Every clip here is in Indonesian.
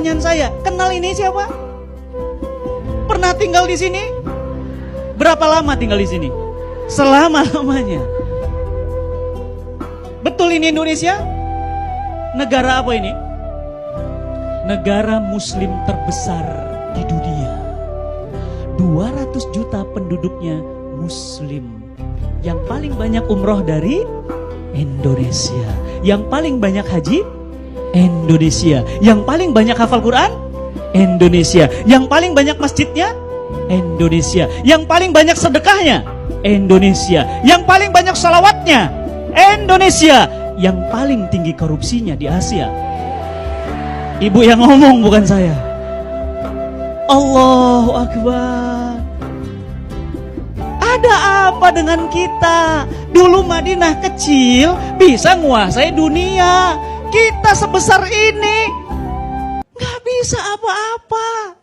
pertanyaan saya, kenal ini siapa? Pernah tinggal di sini? Berapa lama tinggal di sini? Selama-lamanya. Betul ini Indonesia? Negara apa ini? Negara muslim terbesar di dunia. 200 juta penduduknya muslim. Yang paling banyak umroh dari Indonesia. Yang paling banyak haji Indonesia. Yang paling banyak hafal Quran Indonesia. Yang paling banyak masjidnya Indonesia. Yang paling banyak sedekahnya Indonesia. Yang paling banyak salawatnya Indonesia. Yang paling tinggi korupsinya di Asia. Ibu yang ngomong bukan saya. Allahu Akbar. Ada apa dengan kita? Dulu Madinah kecil bisa nguasai dunia. Kita sebesar ini gak bisa apa-apa.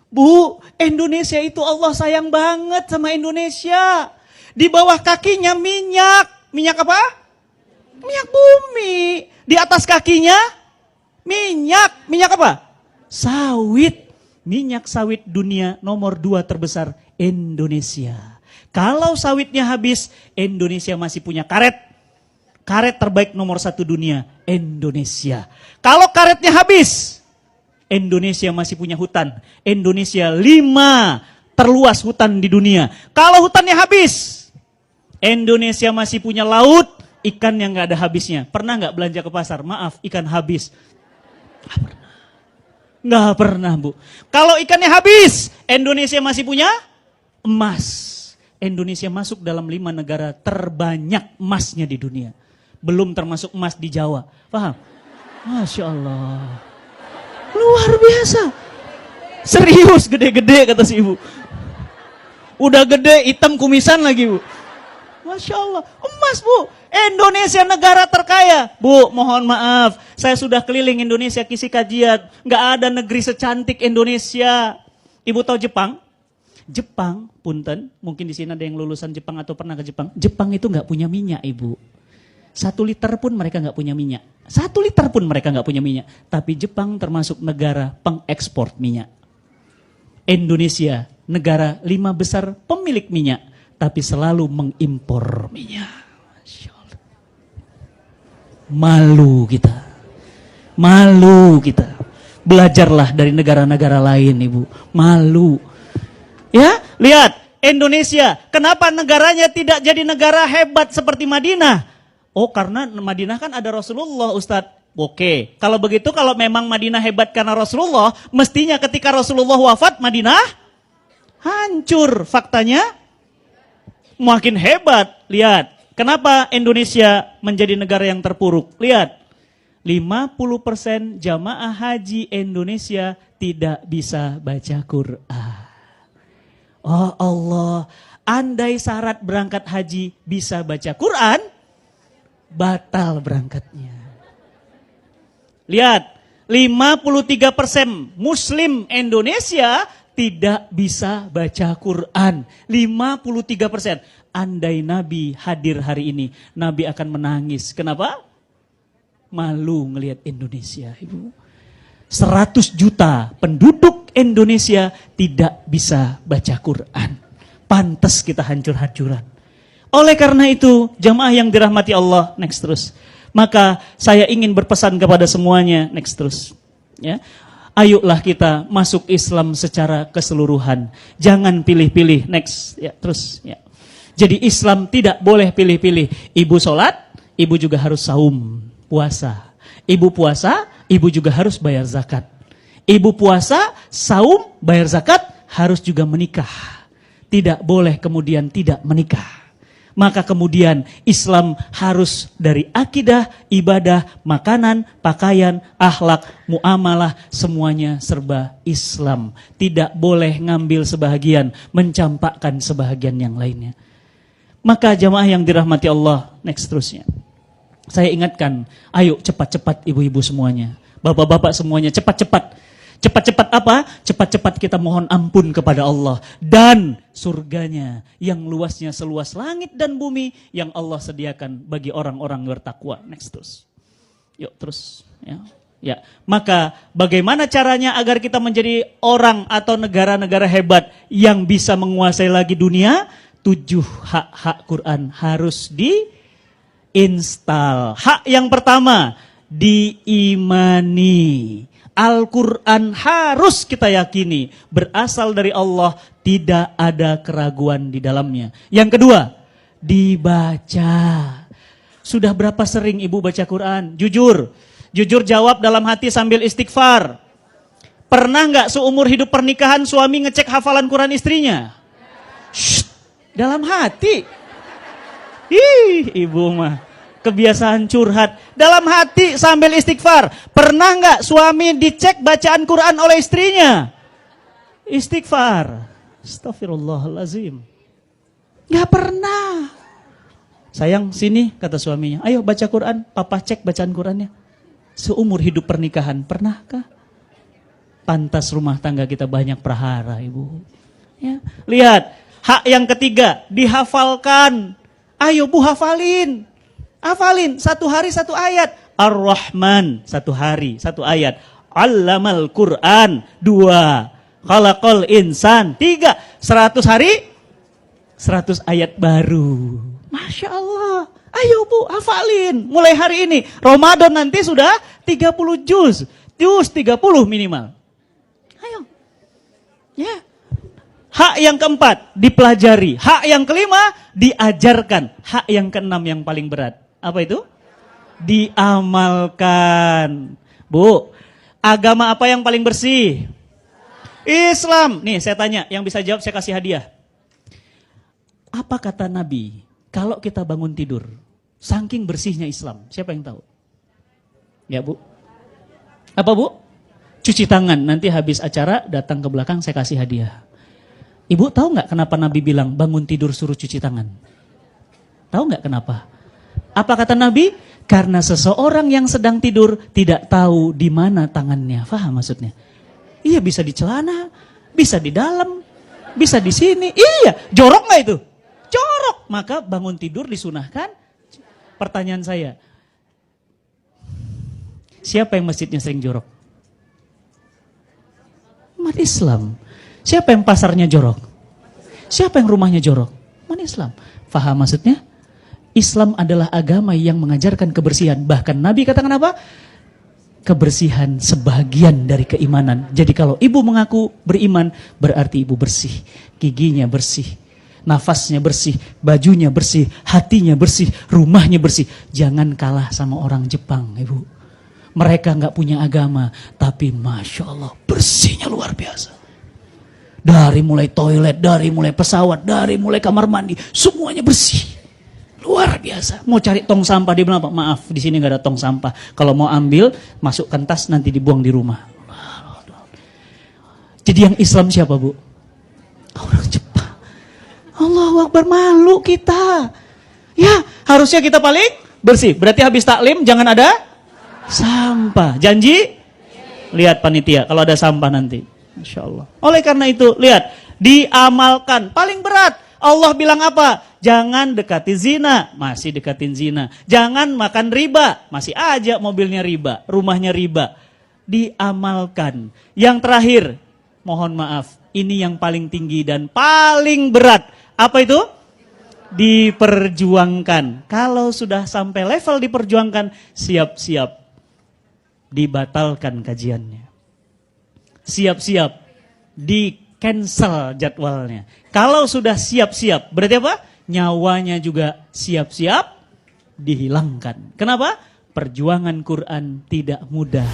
Bu, Indonesia itu Allah sayang banget sama Indonesia. Di bawah kakinya minyak. Minyak apa? Minyak bumi. Di atas kakinya minyak. Minyak apa? Sawit. Minyak sawit dunia nomor 2 terbesar Indonesia. Kalau sawitnya habis, Indonesia masih punya karet. Karet terbaik nomor 1 dunia, Indonesia. Kalau karetnya habis, Indonesia masih punya hutan. Indonesia 5 terluas hutan di dunia. Kalau hutannya habis, Indonesia masih punya laut, ikan yang gak ada habisnya. Pernah gak belanja ke pasar? Maaf, ikan habis. Gak pernah. Nggak pernah, Bu. Kalau ikannya habis, Indonesia masih punya emas. Indonesia masuk dalam 5 negara terbanyak emasnya di dunia. Belum termasuk emas di Jawa. Paham? Masya Allah. Luar biasa. Serius, gede-gede kata si ibu. Udah gede, hitam kumisan lagi, Bu. Masya Allah. Emas, Bu. Indonesia negara terkaya. Bu, mohon maaf. Saya sudah keliling Indonesia kisi kajian. Nggak ada negeri secantik Indonesia. Ibu tahu Jepang? Jepang, punten. Mungkin di sini ada yang lulusan Jepang atau pernah ke Jepang. Jepang itu nggak punya minyak, Ibu. 1 liter pun mereka nggak punya minyak. 1 liter pun mereka nggak punya minyak. Tapi Jepang termasuk negara pengekspor minyak. Indonesia, negara 5 besar pemilik minyak. Tapi selalu mengimpor minyak. Malu kita. Malu kita. Belajarlah dari negara-negara lain, Ibu. Malu. Ya, lihat Indonesia. Kenapa negaranya tidak jadi negara hebat seperti Madinah? Oh, karena Madinah kan ada Rasulullah, Ustadz. Oke, kalau begitu kalau memang Madinah hebat karena Rasulullah, mestinya ketika Rasulullah wafat, Madinah hancur. Faktanya makin hebat. Lihat. Kenapa Indonesia menjadi negara yang terpuruk? Lihat, 50% jamaah haji Indonesia tidak bisa baca Quran. Oh Allah, andai syarat berangkat haji bisa baca Quran, batal berangkatnya. Lihat, 53% Muslim Indonesia tidak bisa baca Quran. 53%. Andai Nabi hadir hari ini, Nabi akan menangis. Kenapa? Malu ngelihat Indonesia, Ibu. 100 juta penduduk Indonesia tidak bisa baca Quran. Pantas kita hancur-hancuran. Oleh karena itu, jamaah yang dirahmati Allah, next terus. Maka saya ingin berpesan kepada semuanya, next terus. Ya. Ayolah kita masuk Islam secara keseluruhan. Jangan pilih-pilih, next. Ya, terus, ya. Jadi Islam tidak boleh pilih-pilih. Ibu sholat, ibu juga harus saum, puasa. Ibu puasa, ibu juga harus bayar zakat. Ibu puasa, saum, bayar zakat, harus juga menikah. Tidak boleh kemudian tidak menikah. Maka kemudian Islam harus dari akidah, ibadah, makanan, pakaian, akhlak, muamalah, semuanya serba Islam. Tidak boleh ngambil sebahagian, mencampakkan sebahagian yang lainnya. Maka jamaah yang dirahmati Allah, next terusnya. Saya ingatkan, ayo cepat-cepat ibu-ibu semuanya. Bapak-bapak semuanya, cepat-cepat. Cepat-cepat apa? Cepat-cepat kita mohon ampun kepada Allah. Dan surganya yang luasnya seluas langit dan bumi yang Allah sediakan bagi orang-orang bertakwa. Next terus. Yuk terus. Ya. Ya, maka bagaimana caranya agar kita menjadi orang atau negara-negara hebat yang bisa menguasai lagi dunia? 7 hak-hak Quran harus diinstal. Hak yang pertama, diimani. Al-Quran harus kita yakini berasal dari Allah, tidak ada keraguan di dalamnya. Yang kedua, dibaca. Sudah berapa sering ibu baca Quran? Jujur jawab dalam hati sambil istighfar. Pernah nggak seumur hidup pernikahan suami ngecek hafalan Quran istrinya? Shh, dalam hati. Ibu mah kebiasaan curhat. Dalam hati sambil istighfar. Pernah nggak suami dicek bacaan Quran oleh istrinya? Istighfar. Astagfirullahalazim. Nggak pernah. Sayang, sini, kata suaminya. Ayo baca Quran, papa cek bacaan Qurannya. Seumur hidup pernikahan, pernahkah? Pantas rumah tangga kita banyak prahara, ibu. Ya. Lihat, hak yang ketiga, dihafalkan. Ayo bu, hafalin. Hafalin, 1 hari 1 ayat. Ar-Rahman, 1 hari 1 ayat. Allamal Quran, 2. Khalaqal insan, 3. 100 hari, 100 ayat baru. Masya Allah. Ayo bu, hafalin. Mulai hari ini. Ramadan nanti sudah 30 juz. Juz 30 minimal. Ayo. Ya. Hak yang keempat, dipelajari. Hak yang kelima, diajarkan. Hak yang keenam yang paling berat. Apa itu? Diamalkan. Bu, agama apa yang paling bersih? Islam. Nih saya tanya, yang bisa jawab saya kasih hadiah. Apa kata Nabi? Kalau kita bangun tidur, saking bersihnya Islam, siapa yang tahu? Ya bu? Apa bu? Cuci tangan, nanti habis acara datang ke belakang saya kasih hadiah. Ibu tahu nggak kenapa Nabi bilang bangun tidur suruh cuci tangan? Tahu nggak kenapa? Apa kata Nabi? Karena seseorang yang sedang tidur tidak tahu di mana tangannya. Faham maksudnya? Iya, bisa di celana, bisa di dalam, bisa di sini. Iya, jorok nggak itu? Jorok. Maka bangun tidur disunahkan. Pertanyaan saya, siapa yang masjidnya sering jorok? Umat Islam. Siapa yang pasarnya jorok? Siapa yang rumahnya jorok? Umat Islam. Faham maksudnya? Islam adalah agama yang mengajarkan kebersihan. Bahkan Nabi katakan apa? Kebersihan sebagian dari keimanan. Jadi kalau ibu mengaku beriman, berarti ibu bersih. Giginya bersih, nafasnya bersih, bajunya bersih, hatinya bersih, rumahnya bersih. Jangan kalah sama orang Jepang, ibu. Mereka nggak punya agama, tapi Masya Allah bersihnya luar biasa. Dari mulai toilet, dari mulai pesawat, dari mulai kamar mandi, semuanya bersih. Luar biasa. Mau cari tong sampah, dia bilang, maaf di sini nggak ada tong sampah. Kalau mau ambil, masukkan tas nanti dibuang di rumah. Jadi yang Islam siapa bu? Orang Jepang. Allahu Akbar, malu kita. Ya, harusnya kita paling bersih. Berarti habis taklim jangan ada sampah. Janji? Lihat panitia kalau ada sampah nanti. Insya Allah. Oleh karena itu, lihat, diamalkan. Paling berat. Allah bilang apa? Jangan dekati zina, masih dekatin zina. Jangan makan riba, masih aja mobilnya riba, rumahnya riba. Diamalkan. Yang terakhir, mohon maaf, ini yang paling tinggi dan paling berat. Apa itu? Diperjuangkan. Kalau sudah sampai level diperjuangkan, siap-siap dibatalkan kajiannya. Siap-siap di-cancel jadwalnya. Kalau sudah siap-siap, berarti apa? Nyawanya juga siap-siap dihilangkan. Kenapa? Perjuangan Quran tidak mudah.